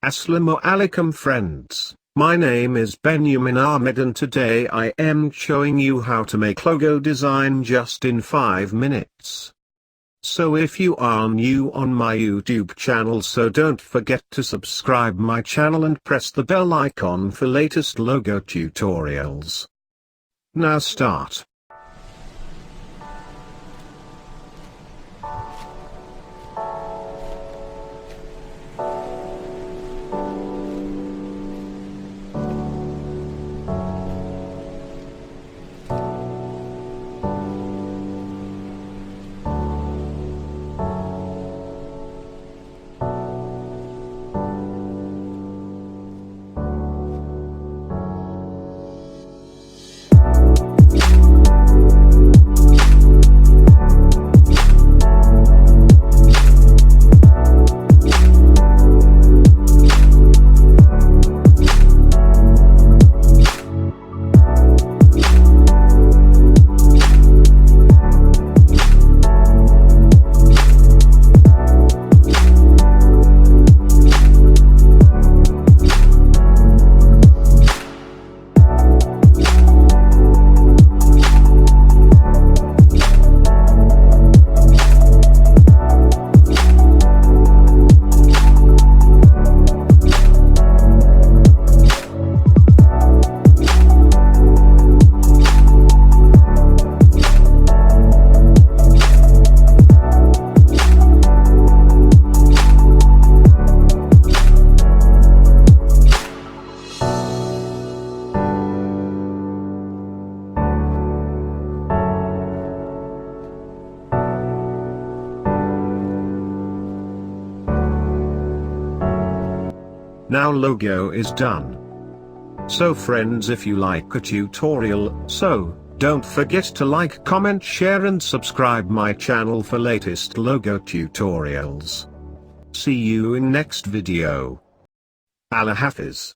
Assalamu alaikum friends, my name is Benjamin Ahmed and today I am showing you how to make logo design just in 5 minutes. So if you are new on my YouTube channel, so don't forget to subscribe my channel and press the bell icon for latest logo tutorials. Now start. Now logo is done. So friends, if you like a tutorial, so don't forget to like, comment, share and subscribe my channel for latest logo tutorials. See you in next video. Allah Hafiz.